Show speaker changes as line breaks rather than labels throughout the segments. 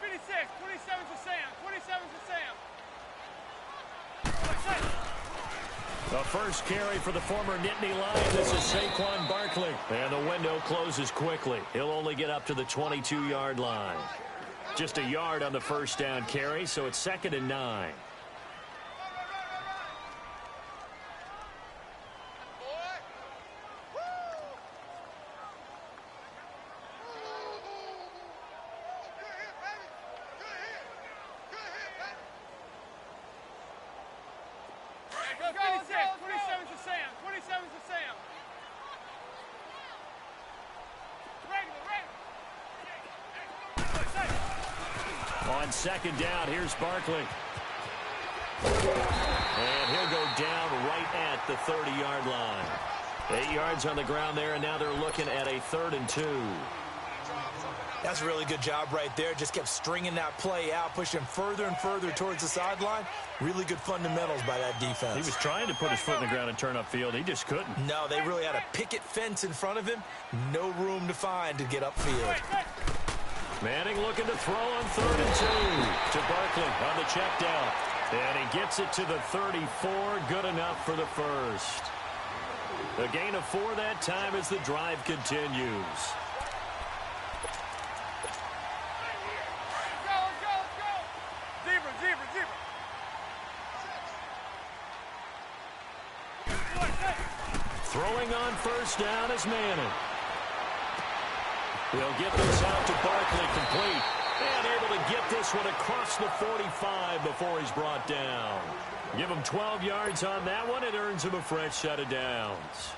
56. 27's a Sam. 27's a Sam.
The first carry for the former Nittany Lion. This is Saquon Barkley. And the window closes quickly. He'll only get up to the 22-yard line. Just a yard on the first down carry, so it's 2nd and 9. On 2nd down, here's Barkley. And he'll go down right at the 30-yard line. 8 yards on the ground there, and now they're looking at a 3rd and 2.
That's a really good job right there. Just kept stringing that play out, pushing further and further towards the sideline. Really good fundamentals by that defense.
He was trying to put his foot in the ground and turn upfield. He just couldn't.
No, they really had a picket fence in front of him. No room to find to get upfield.
Manning looking to throw on 3rd and 2 to Barkley on the check down. And he gets it to the 34. Good enough for the first. A gain of 4 that time as the drive continues. Throwing on 1st down is Manning. He'll get this out to Barkley, complete. And able to get this one across the 45 before he's brought down. Give him 12 yards on that one. It earns him a fresh set of downs.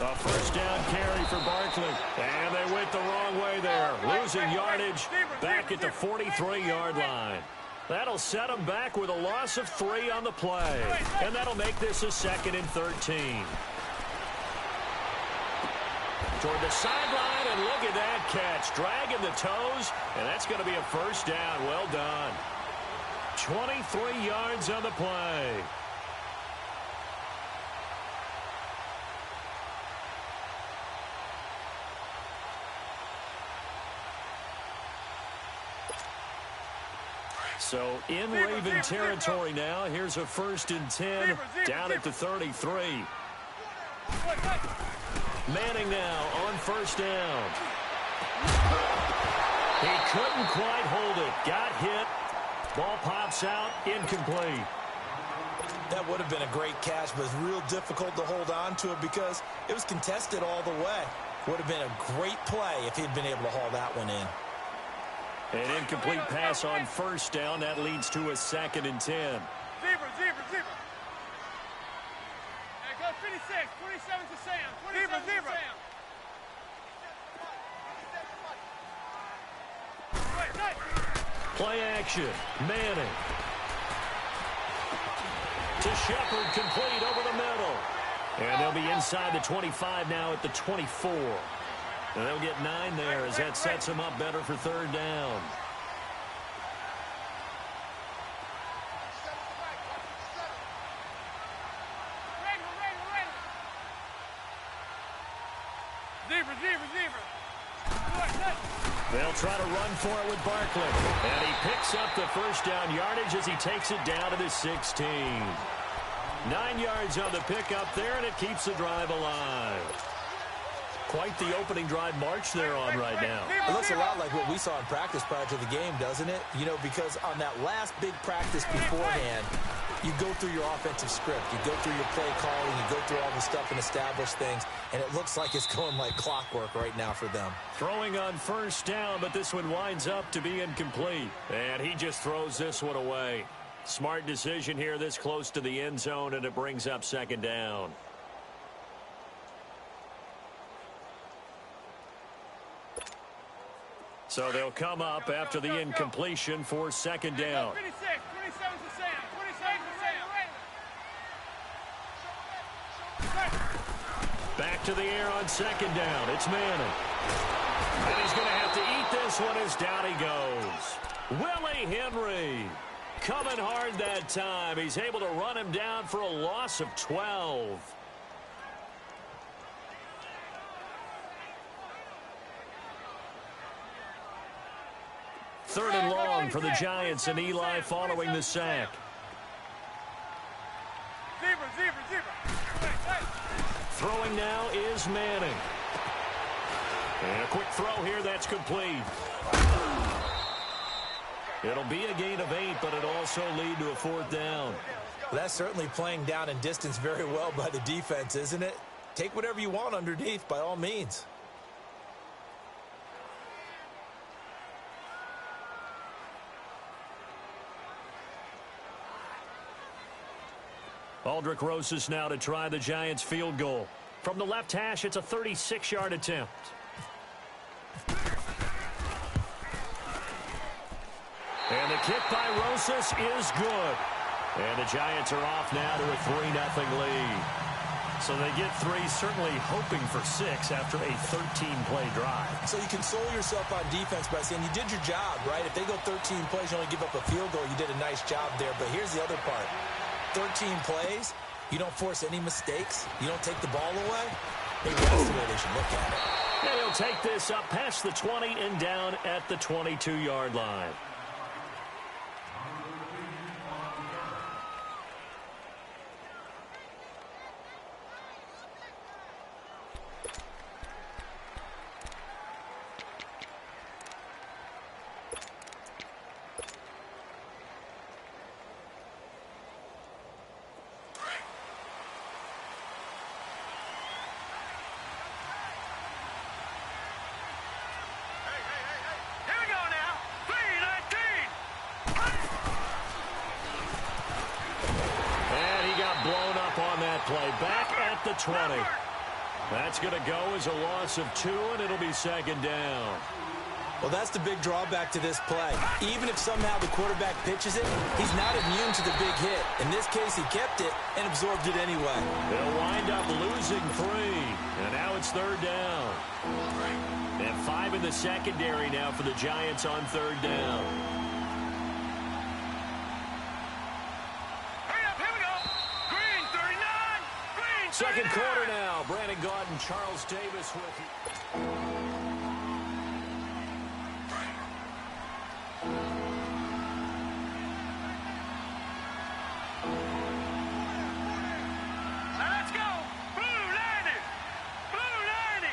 A 1st down carry for Barkley. And they went the wrong way there. Losing yardage back at the 43-yard line. That'll set them back with a loss of 3 on the play. And that'll make this a 2nd and 13. Toward the sideline, and look at that catch. Dragging the toes, and that's going to be a 1st down. Well done. 23 yards on the play. So in Raven territory now. Here's a 1st and 10 down at the 33. Manning now on 1st down. He couldn't quite hold it. Got hit. Ball pops out. Incomplete.
That would have been a great catch, but it's real difficult to hold on to it because it was contested all the way. Would have been a great play if he'd been able to haul that one in.
An incomplete pass on 1st down. That leads to a 2nd and 10.
Zebra. There goes 56. 27's a Sam. 27's a Sam.
Play action. Manning. To Shepard, complete over the middle. And they'll be inside the 25 now at the 24. And they'll get 9 there as that sets them up better for 3rd down.
Zebra.
They'll try to run for it with Barkley. And he picks up the 1st down yardage as he takes it down to the 16. 9 yards on the pickup there, and it keeps the drive alive. Quite the opening drive march they're on right now.
It looks a lot like what we saw in practice prior to the game, doesn't it? You know, because on that last big practice beforehand, you go through your offensive script. You go through your play calling. You go through all the stuff and establish things. And it looks like it's going like clockwork right now for them.
Throwing on 1st down, but this one winds up to be incomplete. And he just throws this one away. Smart decision here this close to the end zone, and it brings up 2nd down. So they'll come up after the incompletion for 2nd down.
26. 27's a Sam. 27's a Sam.
Back to the air on 2nd down. It's Manning. And he's going to have to eat this one as down he goes. Willie Henry. Coming hard that time. He's able to run him down for a loss of 12. Third and long for the Giants, and Eli following the sack. Throwing now is Manning. And a quick throw here that's complete. It'll be a gain of 8, but it'll also lead to a 4th down.
That's certainly playing down in distance very well by the defense, isn't it? Take whatever you want underneath, by all means.
Aldrick Rosas now to try the Giants field goal. From the left hash, it's a 36-yard attempt. And the kick by Rosas is good. And the Giants are off now to a 3-0 lead. So they get 3, certainly hoping for 6 after a 13-play drive.
So you console yourself on defense by saying you did your job, right? If they go 13 plays, you only give up a field goal, you did a nice job there. But here's the other part. 13 plays, you don't force any mistakes, you don't take the ball away. Maybe that's the way they should look at it.
And he'll take this up past the 20 and down at the 22-yard line. Play back at the 20. That's going to go as a loss of 2, and it'll be 2nd down.
Well, that's the big drawback to this play. Even if somehow the quarterback pitches it, he's not immune to the big hit. In this case, he kept it and absorbed it anyway.
They'll wind up losing 3, and now it's 3rd down. And 5 in the secondary now for the Giants on 3rd down. Second quarter now. Brandon Gaudin, Charles Davis with you.
Let's go. Blue 90. Blue 90.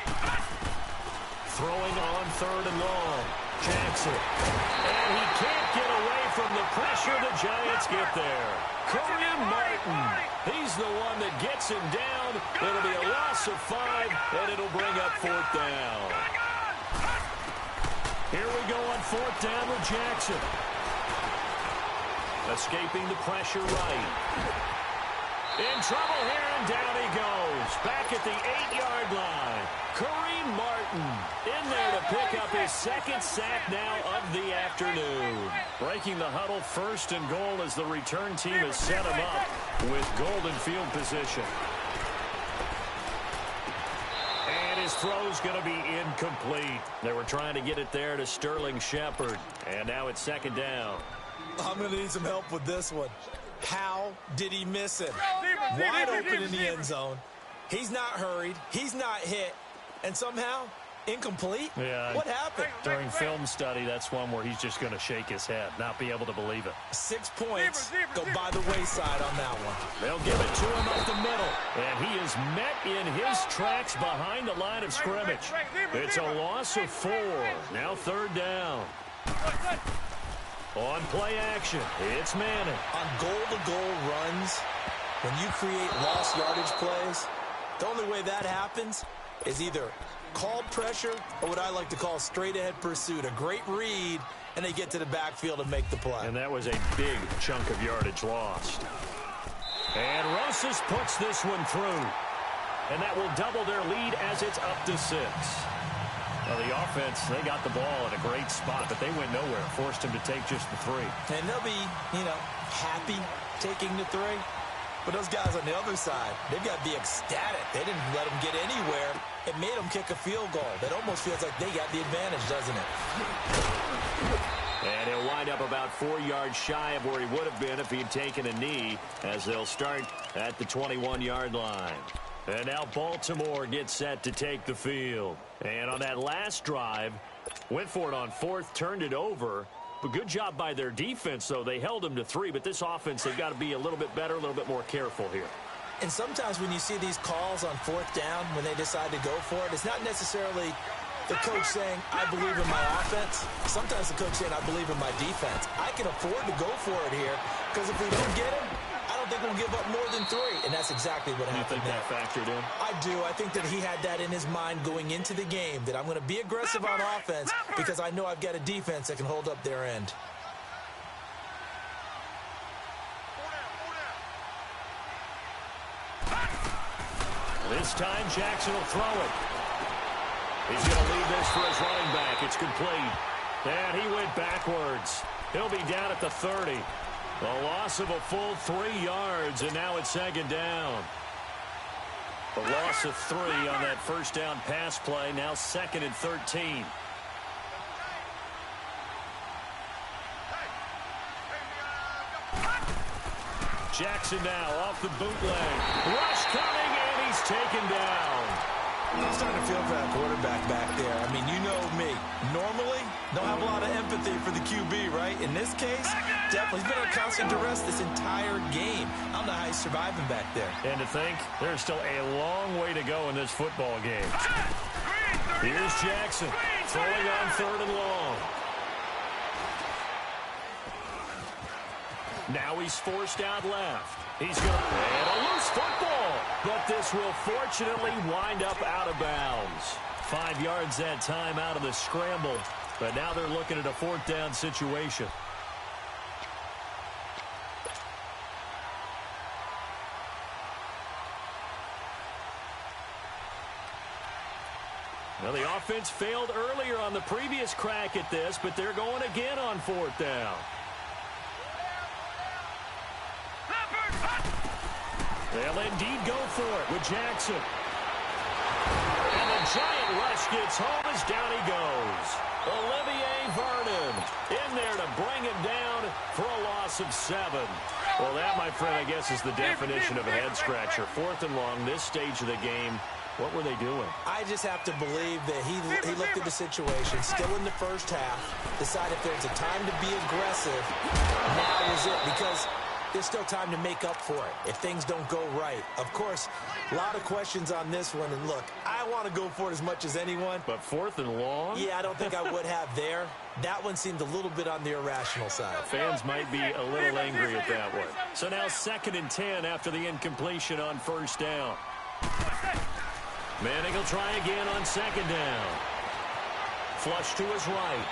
Throwing on 3rd and long. Jackson. And he can't get away from the pressure. The Giants get there. Kareem Martin. He's the one that gets him down. It'll be a loss of 5, and it'll bring up 4th down. Here we go on 4th down with Jackson. Escaping the pressure right. In trouble here, and down he goes. Back at the 8-yard line. Kareem Martin in there to pick up his 2nd sack now of the afternoon. Breaking the huddle, 1st and goal as the return team has set him up with golden field position. And his throw's going to be incomplete. They were trying to get it there to Sterling Shepard. And now it's 2nd down.
I'm going to need some help with this one. How did he miss it? Wide open in the end zone. He's not hurried. He's not hit. And somehow, incomplete?
Yeah.
What happened?
During film study, that's one where he's just going to shake his head, not be able to believe it.
6 points go by the wayside on that one.
They'll give it to him up the middle. And he is met in his tracks behind the line of scrimmage. It's a loss of 4. Now 3rd down. On play action, it's Manning.
On goal-to-goal runs, when you create lost yardage plays, the only way that happens is either called pressure or what I like to call straight-ahead pursuit. A great read, and they get to the backfield and make the play.
And that was a big chunk of yardage lost. And Rosas puts this one through. And that will double their lead as it's up to 6. Well, the offense, they got the ball in a great spot, but they went nowhere. Forced him to take just the 3.
And they'll be, happy taking the 3. But those guys on the other side, they've got to be ecstatic. They didn't let them get anywhere. It made them kick a field goal. That almost feels like they got the advantage, doesn't it?
And he'll wind up about 4 yards shy of where he would have been if he had taken a knee, as they'll start at the 21-yard line. And now Baltimore gets set to take the field. And on that last drive, went for it on 4th, turned it over. But good job by their defense, though. They held them to 3, but this offense, they've got to be a little bit better, a little bit more careful here.
And sometimes when you see these calls on 4th down, when they decide to go for it, it's not necessarily the coach saying, I believe in my offense. Sometimes the coach saying, I believe in my defense. I can afford to go for it here, because if we don't get him, I don't think we'll give up more than 3. And that's exactly what happened there.
You think that factored in?
I do. I think that he had that in his mind going into the game, that I'm going to be aggressive on offense because I know I've got a defense that can hold up their end.
This time, Jackson will throw it. He's going to leave this for his running back. It's complete. And he went backwards. He'll be down at the 30. A loss of a full 3 yards, and now it's 2nd down. A loss of 3 on that first down pass play. Now 2nd and 13. Jackson now off the bootleg. Rush coming, and he's taken down.
I'm starting to feel for that quarterback back there. I mean, you know me. Normally, don't have a lot of empathy for the QB, right? In this case, definitely. He's been on constant duress this entire game. I don't know how he's surviving back there.
And to think, there's still a long way to go in this football game. Here's Jackson, throwing on 3rd and long. Now he's forced out left. He's going to and a loose football. But this will fortunately wind up out of bounds. 5 yards that time out of the scramble. But now they're looking at a 4th down situation. Well, the offense failed earlier on the previous crack at this, but they're going again on 4th down. They'll indeed go for it with Jackson. And the giant rush gets home as down he goes. Olivier Vernon in there to bring him down for a loss of 7. Well, that, my friend, I guess is the definition of a head-scratcher. 4th and long, this stage of the game. What were they doing?
I just have to believe that he looked at the situation, still in the first half, decided if there's a time to be aggressive, now is it, because there's still time to make up for it if things don't go right. Of course, a lot of questions on this one, and look, I want to go for it as much as anyone.
But 4th and long?
Yeah, I don't think I would have there. That one seemed a little bit on the irrational side.
Fans might be a little angry at that one. So now 2nd and 10 after the incompletion on 1st down. Manning will try again on 2nd down. Flush to his right.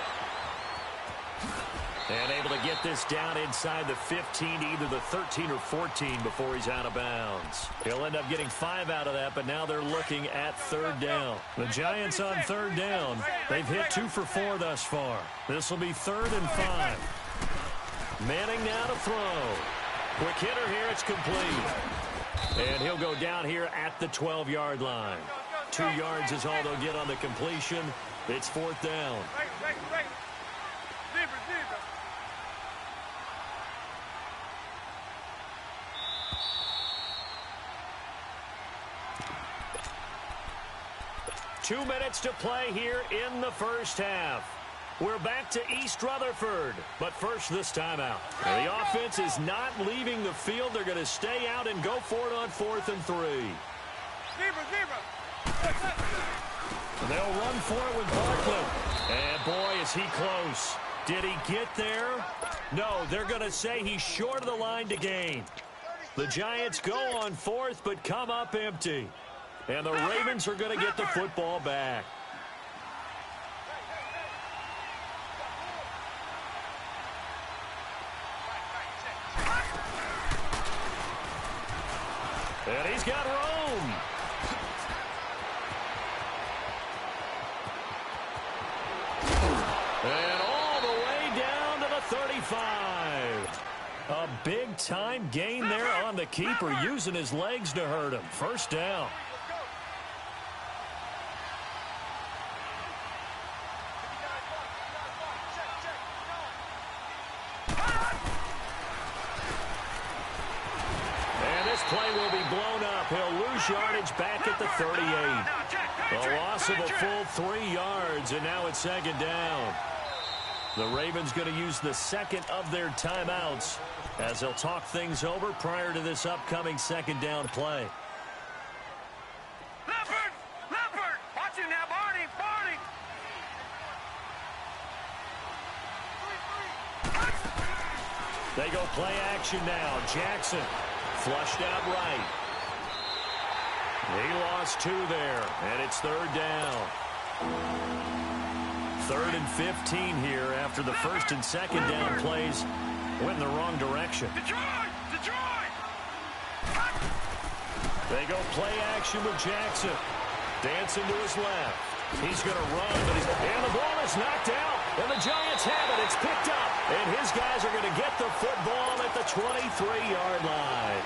And able to get this down inside the 15, either the 13 or 14 before he's out of bounds. He'll end up getting 5 out of that, but now they're looking at 3rd down. The Giants on 3rd down. They've hit 2 for 4 thus far. This will be 3rd and 5. Manning now to throw. Quick hitter here, it's complete. And he'll go down here at the 12-yard line. 2 yards is all they'll get on the completion. It's 4th down.
Zebra, zebra.
2 minutes to play here in the first half. We're back to East Rutherford, but first this timeout. The offense is not leaving the field. They're going to stay out and go for it on 4th and 3.
Zebra, zebra.
And they'll run for it with Barkley. And boy, is he close. Did he get there? No, they're going to say he's short of the line to gain. The Giants go on 4th, but come up empty. And the Ravens are going to get the football back. And he's got Rome. And all the way down to the 35. A big-time gain there on the keeper, using his legs to hurt him. First down. play will be blown up. He'll lose yardage back at the 38. A loss of a full 3 yards, and now it's second down. The Ravens going to use the second of their timeouts as they'll talk things over prior to this upcoming second down play.
Leopard! Watch him now, Barney!
They go play action now. Jackson flushed out right. He lost 2 there, and it's third down. 3rd and 15 here after the first and second down plays went in the wrong direction.
Detroit!
They go play action with Jackson. Dancing to his left. He's going to run, and the ball is knocked out. And the Giants have it. It's picked up. And his guys are going to get the football at the 23-yard line.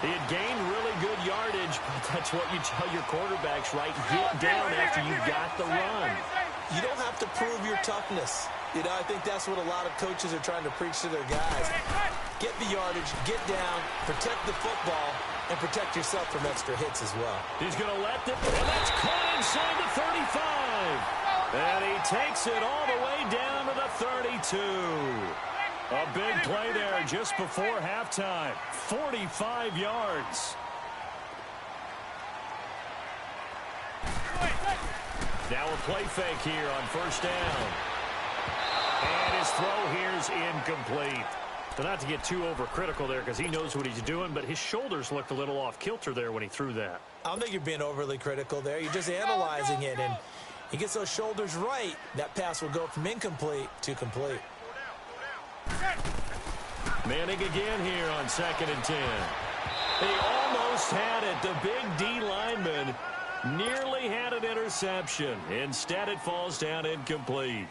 He had gained really good yardage, but that's what you tell your quarterbacks, right? Get down after you got the run.
You don't have to prove your toughness. You know, I think that's what a lot of coaches are trying to preach to their guys. Get the yardage, get down, protect the football, and protect yourself from extra hits as well.
He's going to let them, and that's caught inside the 35. And he takes it all the way down to the 32. A big play there just before halftime. 45 yards. Now a play fake here on first down. And his throw here is incomplete. So not to get too overcritical there because he knows what he's doing, but his shoulders looked a little off kilter there when he threw that.
I don't think you're being overly critical there. You're just analyzing it, and he gets those shoulders right. That pass will go from incomplete to complete.
Manning again here on 2nd and 10. He almost had it. The big D lineman nearly had an interception. Instead, it falls down incomplete.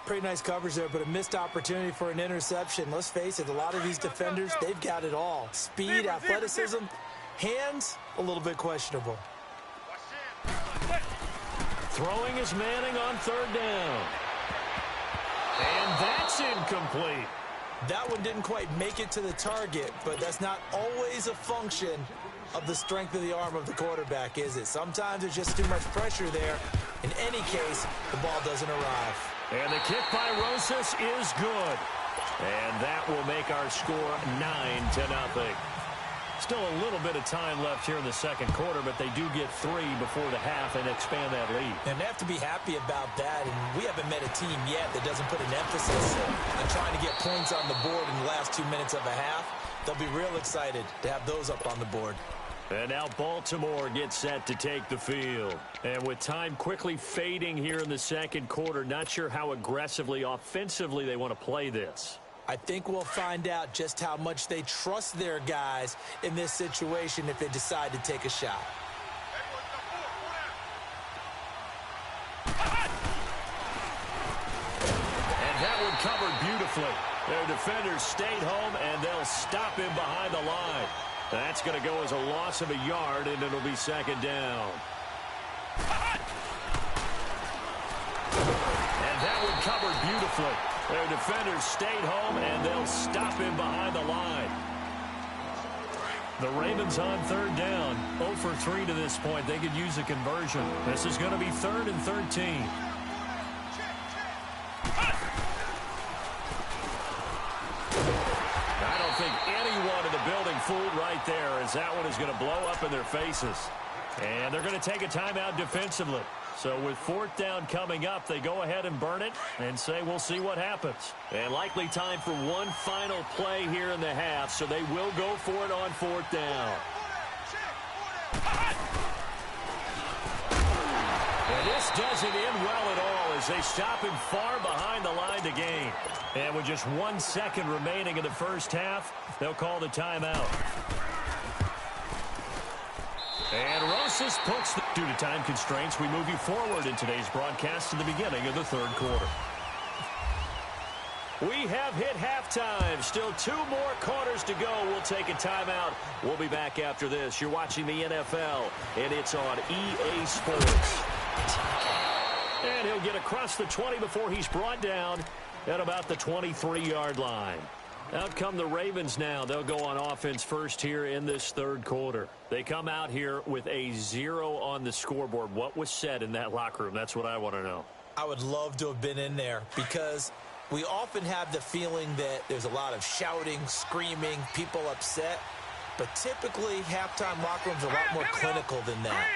Pretty nice coverage there, but a missed opportunity for an interception. Let's face it, a lot of these defenders, they've got it all. Speed, athleticism, hands, a little bit questionable.
Throwing is Manning on 3rd down. And that's incomplete.
That one didn't quite make it to the target, but that's not always a function of the strength of the arm of the quarterback, is it? Sometimes there's just too much pressure there. In any case, the ball doesn't arrive.
And the kick by Rosas is good. And that will make our score 9-0. Still a little bit of time left here in the second quarter, but they do get 3 before the half and expand that lead.
And they have to be happy about that. And we haven't met a team yet that doesn't put an emphasis on trying to get points on the board in the last 2 minutes of a half. They'll be real excited to have those up on the board.
And now Baltimore gets set to take the field. And with time quickly fading here in the second quarter, not sure how aggressively, offensively they want to play this.
I think we'll find out just how much they trust their guys in this situation if they decide to take a shot.
And that one covered beautifully. Their defenders stayed home, and they'll stop him behind the line. That's going to go as a loss of a yard, and it'll be second down. And that one covered beautifully. Their defenders stayed home, and they'll stop him behind the line. The Ravens on 3rd down. 0 for 3 to this point. They could use a conversion. This is going to be 3rd and 13. I don't think anyone in the building fooled right there, as that one is going to blow up in their faces. And they're going to take a timeout defensively. So with 4th down coming up, they go ahead and burn it and say we'll see what happens. And likely time for one final play here in the half, so they will go for it on 4th down. And this doesn't end well at all as they stop him far behind the line to gain. And with just 1 second remaining in the first half, they'll call the timeout. And Rosas puts the... Due to time constraints, we move you forward in today's broadcast to the beginning of the 3rd quarter. We have hit halftime. Still 2 more quarters to go. We'll take a timeout. We'll be back after this. You're watching the NFL, and it's on EA Sports. And he'll get across the 20 before he's brought down at about the 23-yard line. Out come the Ravens now. They'll go on offense first here in this third quarter. They come out here with a 0 on the scoreboard. What was said in that locker room? That's what I want to know.
I would love to have been in there because we often have the feeling that there's a lot of shouting, screaming, people upset. But typically, halftime locker rooms are a lot more clinical than that.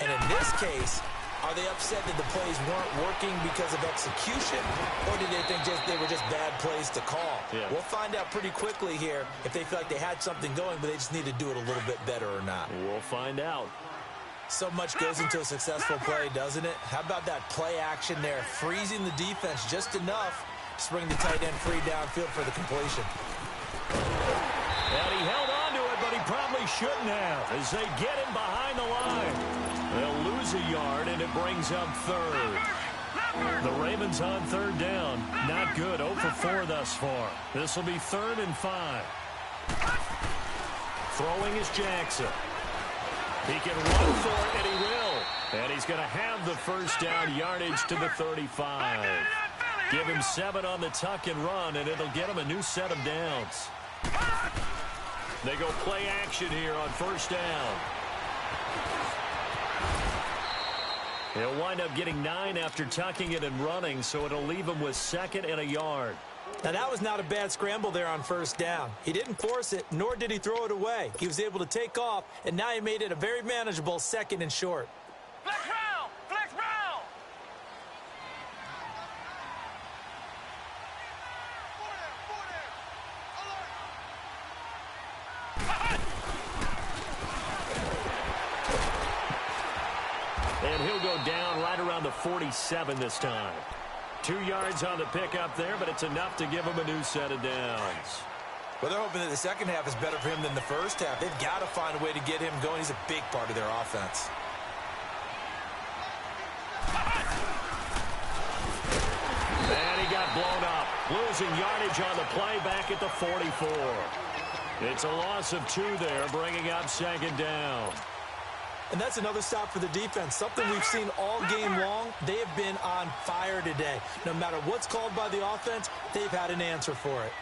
And in this case, are they upset that the plays weren't working because of execution, or did they think they were just bad plays to call?
Yeah.
We'll find out pretty quickly here if they feel like they had something going, but they just need to do it a little bit better or not.
We'll find out.
So much goes into a successful play, doesn't it? How about that play action there, freezing the defense just enough to bring the tight end free downfield for the completion.
And he held on to it, but he probably shouldn't have as they get him behind the line. They'll lose a yard, and it brings up third. The Ravens on third down. Not good. 0 for 4 thus far. This will be 3rd and 5. Throwing is Jackson. He can run for it, and he will. And he's going to have the first down yardage to the 35. Give him 7 on the tuck and run, and it'll get him a new set of downs. They go play action here on first down. He'll wind up getting 9 after tucking it and running, so it'll leave him with 2nd and a yard.
Now, that was not a bad scramble there on first down. He didn't force it, nor did he throw it away. He was able to take off, and now he made it a very manageable 2nd and short.
Flex round! Flex round!
And he'll go down right around the 47 this time. 2 yards on the pickup there, but it's enough to give him a new set of downs.
Well, they're hoping that the second half is better for him than the first half. They've got to find a way to get him going. He's a big part of their offense.
And he got blown up. Losing yardage on the play back at the 44. It's a loss of 2 there, bringing up 2nd down.
And that's another stop for the defense. Something we've seen all game long. They have been on fire today. No matter what's called by the offense, they've had an answer for it.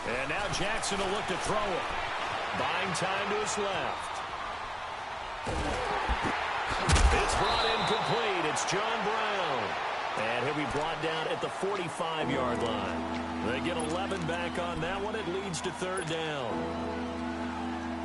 And now Jackson will look to throw it. Buying time to his left. It's brought in complete. It's John Brown. And he'll be brought down at the 45-yard line. They get 11 back on that one. It leads to 3rd down.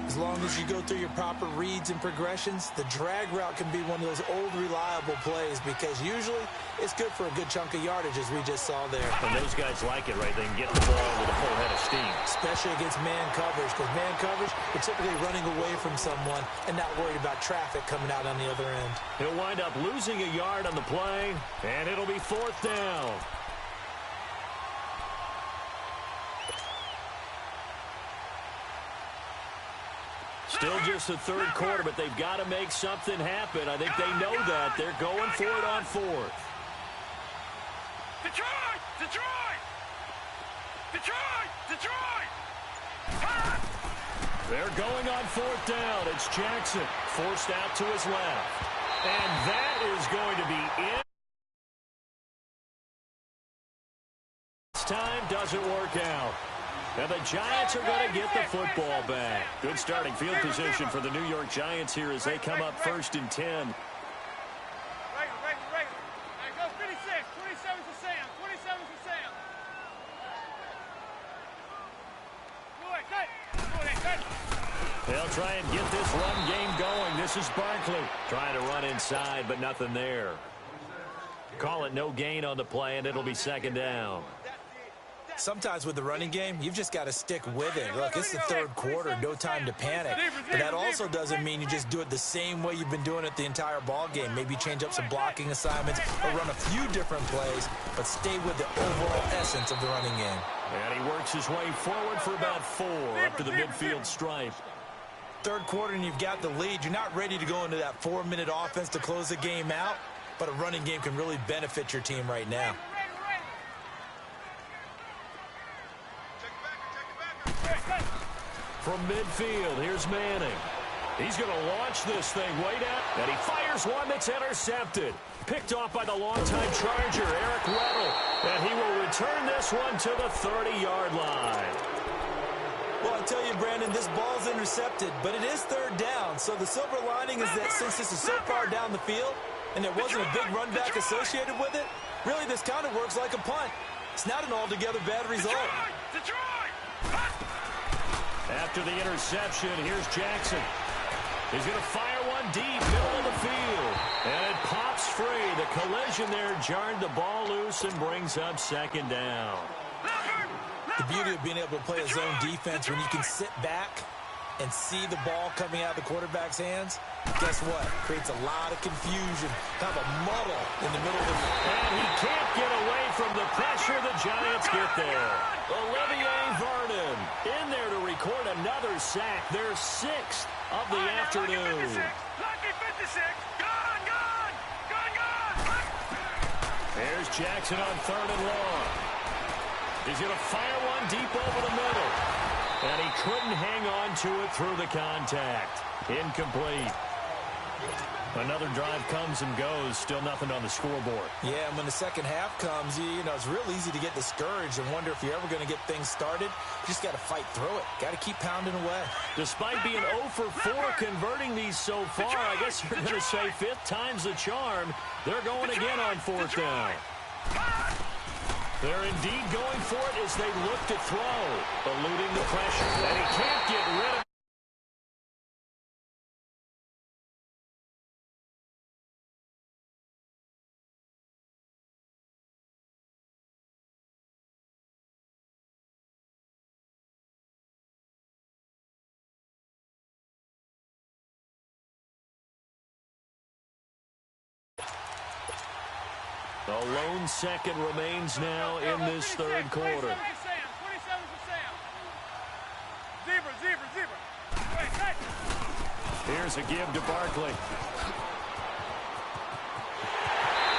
As long as you go through your proper reads and progressions, the drag route can be one of those old reliable plays because usually it's good for a good chunk of yardage, as we just saw there.
And those guys like it, right? They can get the ball with a full head of steam.
Especially against man coverage, because man coverage, you're typically running away from someone and not worried about traffic coming out on the other end.
He'll wind up losing a yard on the play, and it'll be 4th down. Still just the 3rd quarter, but they've got to make something happen. I think they know that. They're going for it on 4th.
Detroit! Detroit! Detroit! Detroit!
They're going on 4th down. It's Jackson forced out to his left. And that is going to be it. This time doesn't work out. And the Giants are going to get the football back. Good starting field position for the New York Giants here as they come up 1st and 10.
Right. Go 56. 27 to Sam. 27 to Sam. Good.
They'll try and get this run game going. This is Barkley trying to run inside, but nothing there. Call it no gain on the play, and it'll be 2nd down.
Sometimes with the running game, you've just got to stick with it. Look, it's the 3rd quarter, no time to panic. But that also doesn't mean you just do it the same way you've been doing it the entire ball game. Maybe change up some blocking assignments or run a few different plays, but stay with the overall essence of the running game.
And he works his way forward for about 4 up to the midfield stripe.
3rd quarter and you've got the lead. You're not ready to go into that 4-minute offense to close the game out, but a running game can really benefit your team right now.
From midfield, here's Manning. He's going to launch this thing way down, and he fires one that's intercepted. Picked off by the longtime Charger, Eric Weddle, and he will return this one to the 30-yard line.
Well, I tell you, Brandon, this ball's intercepted, but it is third down. So the silver lining is that since this is so far down the field and there wasn't a big run back associated with it, really this kind of works like a punt. It's not an altogether bad result.
After the interception, here's Jackson. He's going to fire one deep, middle of the field. And it pops free. The collision there jarred the ball loose and brings up second down.
The beauty of being able to play a zone defense when you can sit back and see the ball coming out of the quarterback's hands, guess what? Creates a lot of confusion, kind of a muddle in the middle of the field.
And he can't get away from the pressure. The Giants get there. Olivier Vernon in there to record another sack. Their sixth of the afternoon.
Lucky 56. Gone.
There's Jackson on third and long. He's going to fire one deep over the middle. And he couldn't hang on to it through the contact. Incomplete. Another drive comes and goes. Still nothing on the scoreboard.
Yeah, and when the second half comes, you know, it's real easy to get discouraged and wonder if you're ever going to get things started. You just got to fight through it. Got to keep pounding away.
Despite being 0 for 4 converting these so far, I guess you're going to say fifth time's the charm. They're going again on fourth down. They're indeed going for it as they look to throw. Eluding the pressure. And he can't get rid of it. A lone second remains now in this third quarter.
27 for Sam. Zebra. Wait.
Here's a give to Barkley.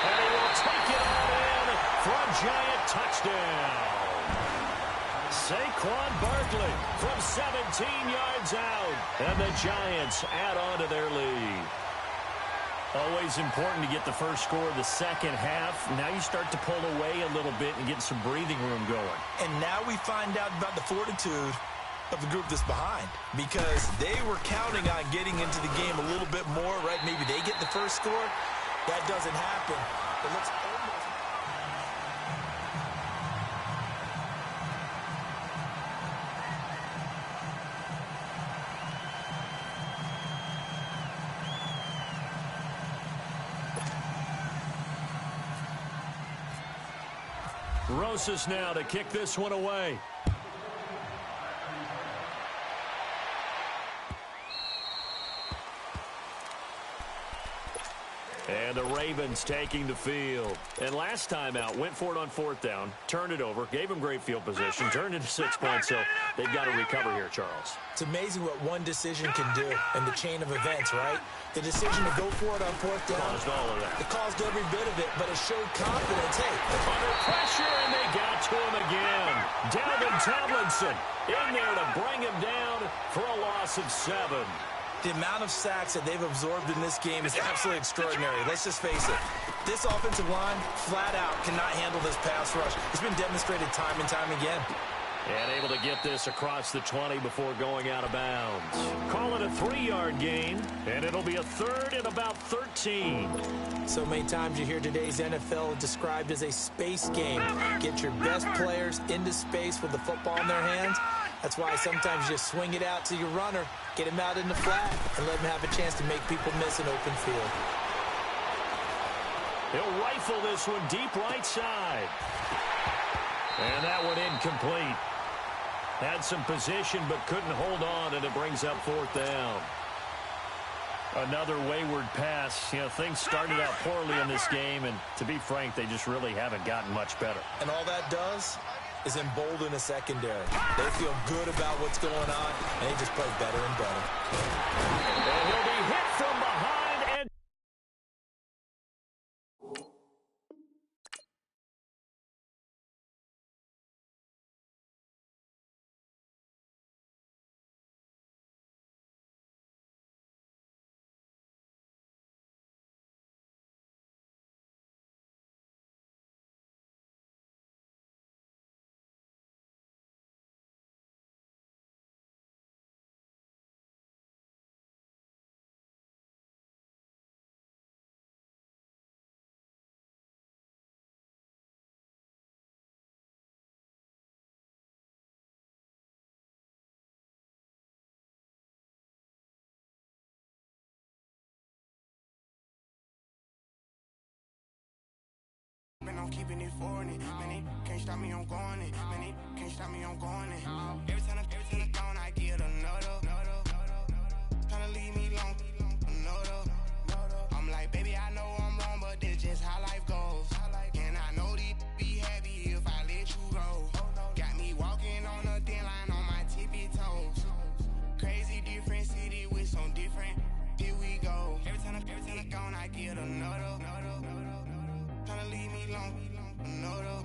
And he will take it all in for a Giant touchdown. Saquon Barkley from 17 yards out. And the Giants add on to their lead. Always important to get the first score of the second half. Now you start to pull away a little bit and get some breathing room going.
And now we find out about the fortitude of the group that's behind, because they were counting on getting into the game a little bit more, right? Maybe they get the first score. That doesn't happen. It looks almost...
Rosas now to kick this one away. And the Ravens taking the field. And last time out, went for it on fourth down, turned it over, gave them great field position, turned it to 6 points, so they've got to recover here, Charles.
It's amazing what one decision can do in the chain of events, right? The decision to go for it on fourth down.
Caused all of that.
It caused every bit of it, but it showed confidence. Hey,
under pressure, and they got to him again. Dalvin Tomlinson in there to bring him down for a loss of 7.
The amount of sacks that they've absorbed in this game is absolutely extraordinary. Let's just face it. This offensive line, flat out, cannot handle this pass rush. It's been demonstrated time and time again.
And able to get this across the 20 before going out of bounds. Call it a 3-yard gain, and it'll be a third and about 13.
So many times you hear today's NFL described as a space game. Get your best players into space with the football in their hands. That's why sometimes you just swing it out to your runner, get him out in the flat, and let him have a chance to make people miss an open field.
He'll rifle this one deep right side. And that one incomplete. Had some position but couldn't hold on, and it brings up fourth down. Another wayward pass. You know, things started out poorly in this game, and to be frank, they just really haven't gotten much better.
And all that does is embolden a secondary. They feel good about what's going on, and they just play better and better.
And he'll be hit from behind.
I'm keeping it foreign. Man, they can't stop me, I'm going it. Man, they can't stop me, I'm going it. Every time I gone, I get another. Tryna leave me alone, another. I'm like, baby, I know I'm wrong, but that's just how life goes. And I know these be happy if I let you go. Got me walking on a thin line on my tippy toes. Crazy different city with some different. Here we go. Every time I gone, I get another. Tryna leave me alone, another.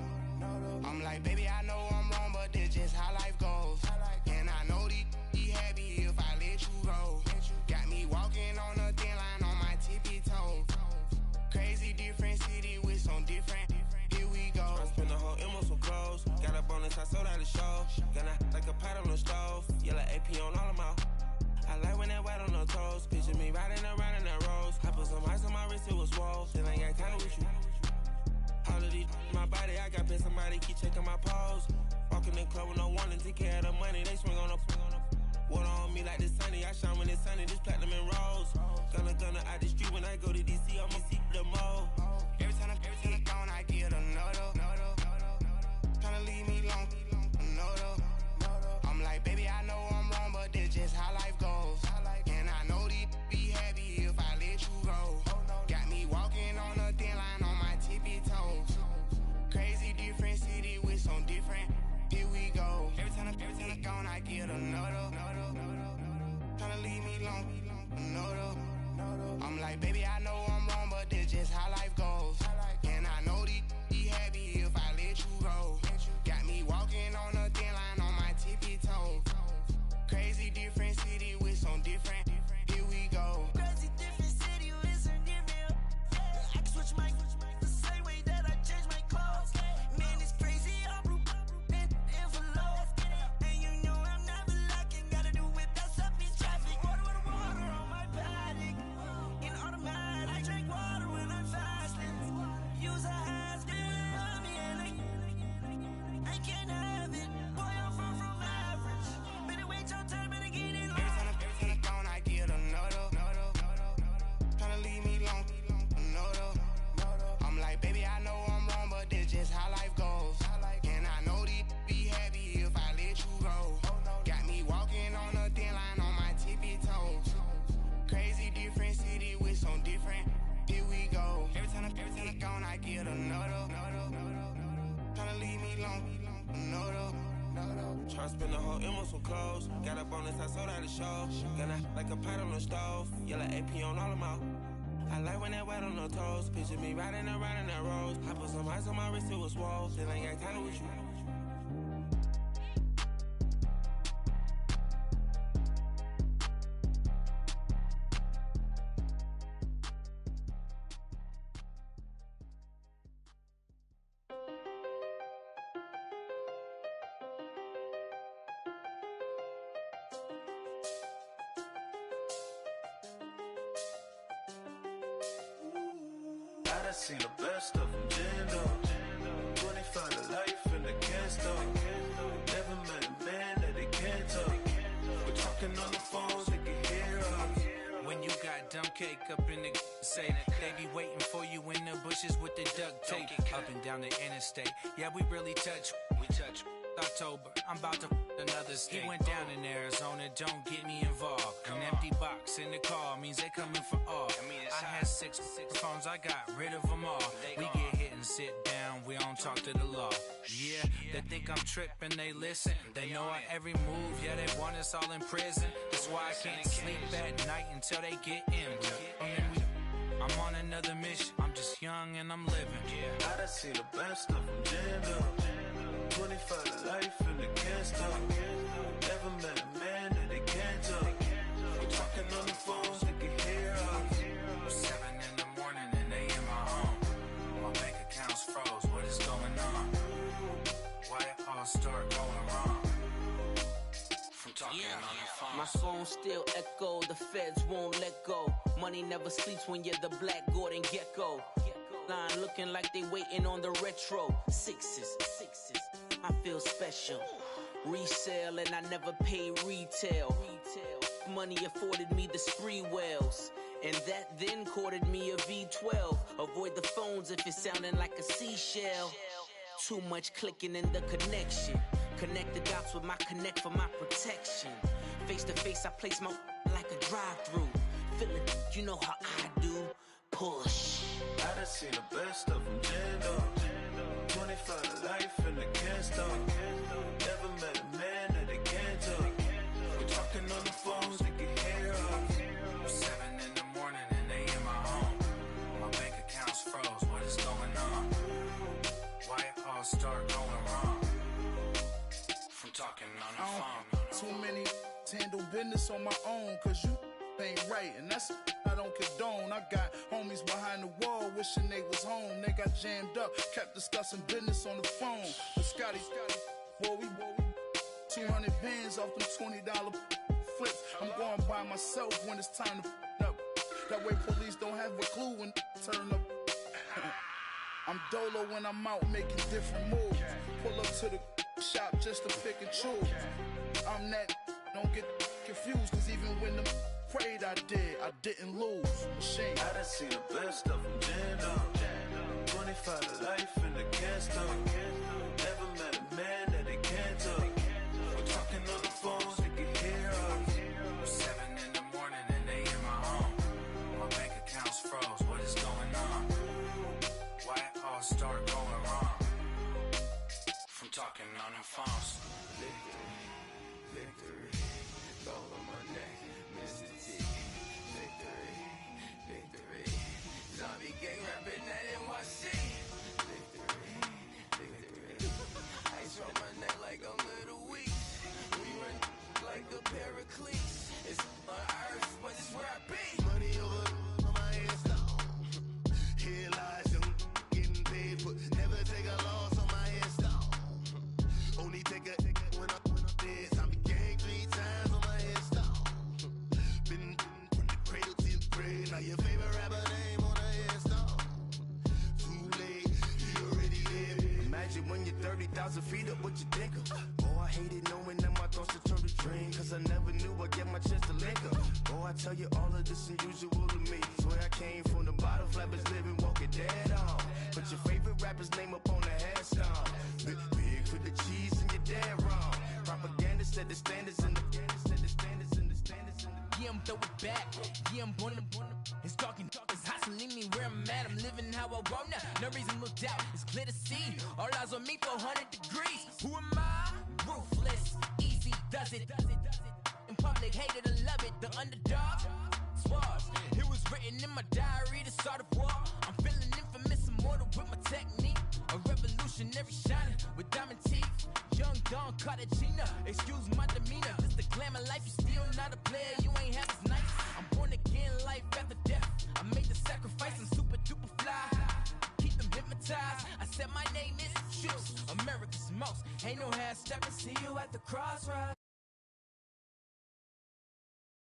I'm like, baby, I know I'm wrong, but that's just how life goes. And I know these be happy if I let you go. Got me walking on a thin line on my tippy toes. Crazy different city with some different. Here we go. I spent the whole M on some clothes. Got up on this, I sold out the show. Gonna like a pot on the stove. Yellow AP on all of my. I like when that white on the toes. Picture me riding around in that rose. I put some ice on my wrist, it was swole. Then I got kinda with you. All of these my body, I got paid somebody keep checking my pose. Walking in the club with no warning, take care of the money. They swing on the water on me like the sunny. I shine when it's sunny, this platinum and rose. Gonna out the street when I go to DC, I'ma see the mode. Every time I gone, I get another. Tryna leave me alone, another. I'm like, baby, I know I'm wrong, but that's just how life goes. And I know these be happy if I let you go. Got me walking on a thin line on my tippy toes. Crazy different city with some different. Here we go. Every time I gone, I get another. Tryna leave me alone, another. I'm like, baby, I know I'm wrong, but that's just how life goes. And I know these be happy if I let you go. Got me walking on a thin line on my tippy toes. Crazy different city with some different. Here we go.
Crazy different city with some different. I can switch my the same way that I change my clothes. Man, it's crazy. I'm envelope. And you know I'm never lacking. Gotta do it, that's up in traffic. Water on my paddock. In automatic. I drink water when I'm fasting. Use a ass, on me and I can't have it. Boy, I'm far from average. Better wait your turn, better get in line.
Every time I gone, I get another. Tryna leave me alone, another. I'm like, baby, I know I'm wrong, but that's just how life goes. And I know these be happy if I let you go. Got me walking on a thin line on my tippy toes. Crazy different city with some different. Here we go. Every time I gone, I get another. Tryna leave me alone, another. Tryna spend the whole M on some clothes. Got up on this, I sold out the show. Gonna like a pot on the stove. Yellow AP on all of my. I like when that white on the toes. Picture me riding around in that rose. I put some ice on my wrist, it was swole. Then I got kinda with you.
I done seen the best of them, Jando. 25 to life in the can't Never met a man that they can't talk. We're talking on the phones, they can hear us.
When you got dumb cake up in the say, they be waiting for you in the bushes with the duct tape. Up and down the interstate, yeah, we really touch. We touch. October, I'm about to another state. He went down in Arizona, don't get me involved. An empty box in the car means they coming for all. I had six phones, I got rid of them all. We get hit and sit down, we don't talk to the law. Yeah, they think I'm tripping, they listen. They know our every move, yeah, they want us all in prison. That's why I can't sleep at night until they get in. I'm on another mission, I'm just young and I'm living.
I done seen the best of them, Jando. 25 to life in the can't Never met a man that they can't talk. We're talking on the phones, they can hear us.
7 in the morning and they in my home. My bank account's froze, what is going on? Why it all start going wrong? From talking on the phone.
My phone still echo, the feds won't let go. Money never sleeps when you're the Black Gordon Gecko. Line looking like they waiting on the retro. Sixes, I feel special. Resale and I never pay retail. Money afforded me the spree wells. And that then courted me a V12. Avoid the phone phones if it's sounding like a seashell. Too much clicking in the connection. Connect the dots with my connect for my protection. Face to face, I place my like a drive-through. Feeling, you know how I do. Push.
I done seen the best of them jammed up. 25 to life and they can't stop. Never met a man that they can't talk. We're talking on the phones, they can hear us.
7 in the morning and they in my home. My bank account's froze, what is going on? Why it all start going wrong? From talking on the phone.
Too many handle business on my own, cause you ain't right, and that's I don't condone. I got homies behind the wall wishing they was home. They got jammed up, kept discussing business on the phone. But Scotty, boy, we 200 bands off them $20 flips. I'm going by myself when it's time to up. That way police don't have a clue when turn up. I'm dolo when I'm out making different moves. Pull up to the shop just to pick and choose. I'm that, don't get confused, cause even when the prayed I didn't lose. Machine.
I done seen the best of them jammed up. 25 to life and they can't stop. Never met a man that they can't talk. We're talking on the phones, they can hear us.
7 in the morning and they in my home. My bank account's froze, what is going on? Why it all start going wrong? From talking on the phones.
Victory, all on my neck, Mr. T. Victory, zombie gang rapping that NYC. Victory, ice on my neck like a little weak. We run like a paraclete. It's on earth, but it's where I be. Money over on my headstone. Here lies them getting paid, but never take a loss on my headstone. Only take a when I'm dead. Zombie gang 3 times on my headstone. Been from the cradle to the grave. Now your favorite rapper name on a headstone. Too late, he already there. Imagine when you're 30,000 feet up, what you think of? Oh, I hated knowing that my thoughts would turn to dream, cause I never knew I'd get my chance to link up. Oh, I tell you all of this unusual to me. Swear I came from the bottom, flappers living, walking dead on. Put your favorite rapper's name up on the headstone. Big for the cheese and you're dead wrong. Propaganda said the standards in the
Yeah, I'm throw it back. Yeah, I'm born to it's talking. It's hustling me where I'm at. I'm living how I want now. No reason to look out. It's clear to see. All eyes on me for 100 degrees. Who am I? Ruthless. Easy does it. In public, hated and love it. The underdog. Swars. It was written in my diary to start a war. I'm feeling infamous, immortal with my technique. A revolutionary shining with diamond teeth. Young Don Cartagena, excuse my demeanor. This the glamour life, you still not a player, you ain't half as nice. I'm born again, life after death. I made the sacrifice, I'm super duper fly. Keep them hypnotized. I said my name is Juice, America's most. Ain't no half stepping, see you at the crossroads.